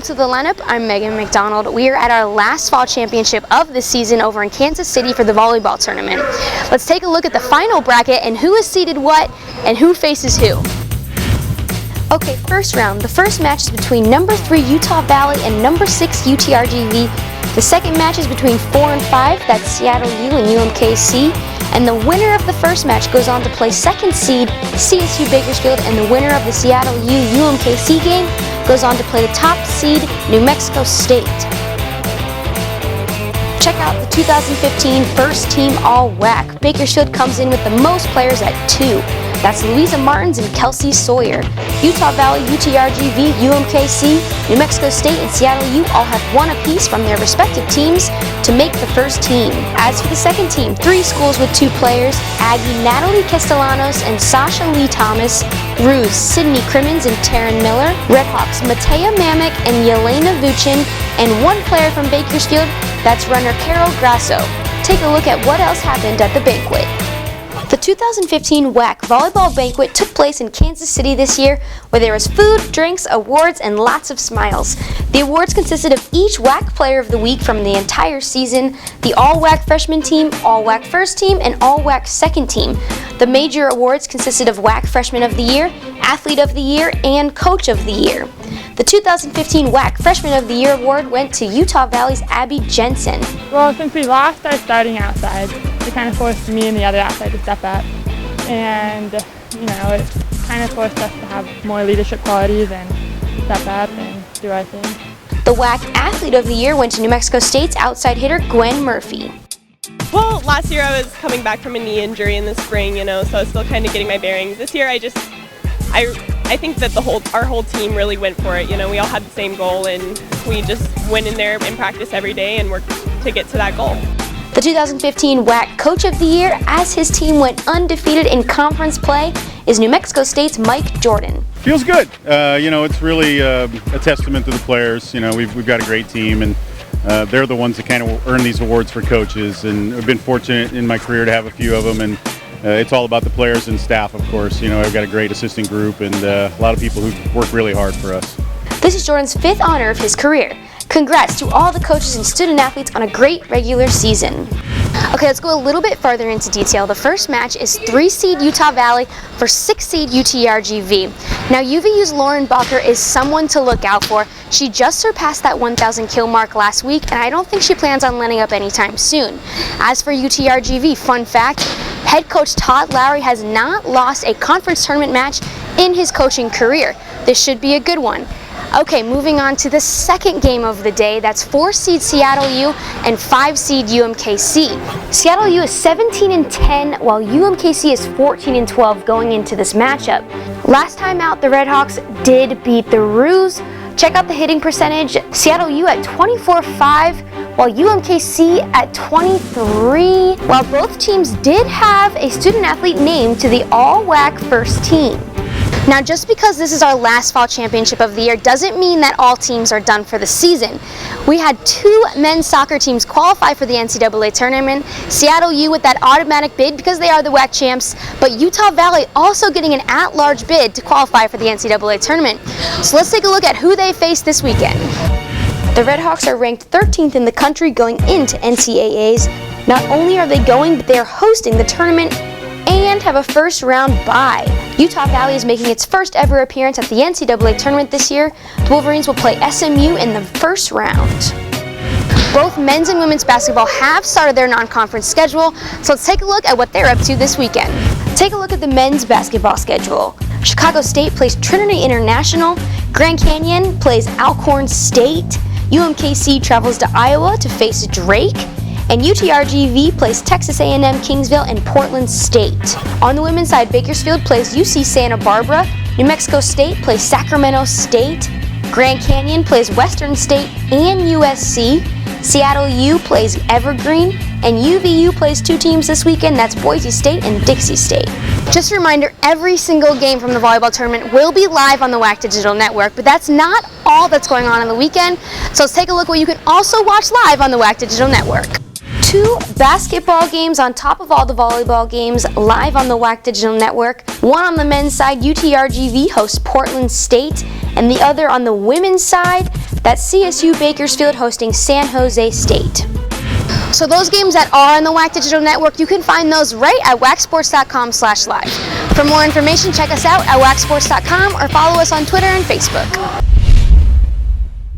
to the lineup. I'm Megan McDonald. We are at our last fall championship of the season over in Kansas City for the volleyball tournament. Let's take a look at the final bracket and who is seeded what and who faces who. Okay, first round. The first match is between number 3 Utah Valley and number 6 UTRGV. The second match is between 4 and 5, that's Seattle U and UMKC. And the winner of the first match goes on to play second seed CSU Bakersfield, and the winner of the Seattle U UMKC game goes on to play the top seed New Mexico State. Check out the 2015 first team All-WAC. Bakersfield comes in with the most players at 2. That's Louisa Martins and Kelsey Sawyer. Utah Valley, UTRGV, UMKC, New Mexico State, and Seattle U all have one apiece from their respective teams to make the first team. As for the second team, 3 schools with 2 players, Aggie Natalie Castellanos and Sasha Lee Thomas, Ruse Sydney Crimmins and Taryn Miller, Redhawks Matea Mamek and Yelena Vuchin, and 1 player from Bakersfield, that's runner Carol Grasso. Take a look at what else happened at the banquet. The 2015 WAC Volleyball Banquet took place in Kansas City this year, where there was food, drinks, awards, and lots of smiles. The awards consisted of each WAC Player of the Week from the entire season, the All-WAC Freshman Team, All-WAC First Team, and All-WAC Second Team. The major awards consisted of WAC Freshman of the Year, Athlete of the Year, and Coach of the Year. The 2015 WAC Freshman of the Year award went to Utah Valley's Abby Jensen. Well, since we lost our starting outside, it kind of forced me and the other outside to step up. And, it kind of forced us to have more leadership qualities and step up and do our thing. The WAC Athlete of the Year went to New Mexico State's outside hitter Gwen Murphy. Well, last year I was coming back from a knee injury in the spring, so I was still kind of getting my bearings. This year I think that our whole team really went for it. We all had the same goal, and we just went in there and practiced every day and worked to get to that goal. The 2015 WAC Coach of the Year, as his team went undefeated in conference play, is New Mexico State's Mike Jordan. Feels good. It's really a testament to the players. We've got a great team, and they're the ones that kind of earn these awards for coaches. And I've been fortunate in my career to have a few of them, and it's all about the players and staff, of course. I've got a great assistant group and a lot of people who work really hard for us. This is Jordan's 5th honor of his career. Congrats to all the coaches and student athletes on a great regular season. Okay, let's go a little bit further into detail. The first match is 3 seed Utah Valley for 6 seed UTRGV. Now, UVU's Lauren Bacher is someone to look out for. She just surpassed that 1,000 kill mark last week, and I don't think she plans on letting up anytime soon. As for UTRGV, fun fact, head coach Todd Lowry has not lost a conference tournament match in his coaching career. This should be a good one. Okay, moving on to the second game of the day. That's 4 seed Seattle U and 5 seed UMKC. Seattle U is 17-10, while UMKC is 14-12 going into this matchup. Last time out, the Redhawks did beat the Ruse. Check out the hitting percentage. Seattle U at 24.5, while UMKC at 23. While both teams did have a student athlete named to the All-WAC First Team. Now, just because this is our last fall championship of the year doesn't mean that all teams are done for the season. We had 2 men's soccer teams qualify for the NCAA tournament, Seattle U with that automatic bid because they are the WAC champs, but Utah Valley also getting an at-large bid to qualify for the NCAA tournament. So let's take a look at who they face this weekend. The Redhawks are ranked 13th in the country going into NCAAs. Not only are they going, but they are hosting the tournament and have a first round bye. Utah Valley is making its first ever appearance at the NCAA tournament this year. The Wolverines will play SMU in the first round. Both men's and women's basketball have started their non-conference schedule, so let's take a look at what they're up to this weekend. Take a look at the men's basketball schedule. Chicago State plays Trinity International, Grand Canyon plays Alcorn State, UMKC travels to Iowa to face Drake, and UTRGV plays Texas A&M Kingsville and Portland State. On the women's side, Bakersfield plays UC Santa Barbara, New Mexico State plays Sacramento State, Grand Canyon plays Western State and USC, Seattle U plays Evergreen, and UVU plays 2 teams this weekend, that's Boise State and Dixie State. Just a reminder, every single game from the volleyball tournament will be live on the WAC Digital Network, but that's not all that's going on the weekend, so let's take a look what you can also watch live on the WAC Digital Network. 2 basketball games on top of all the volleyball games live on the WAC Digital Network. One on the men's side, UTRGV hosts Portland State, and the other on the women's side, That's CSU Bakersfield hosting San Jose State. So those games that are on the WAC Digital Network, you can find those right at wacsports.com/live. For more information, check us out at wacsports.com or follow us on Twitter and Facebook.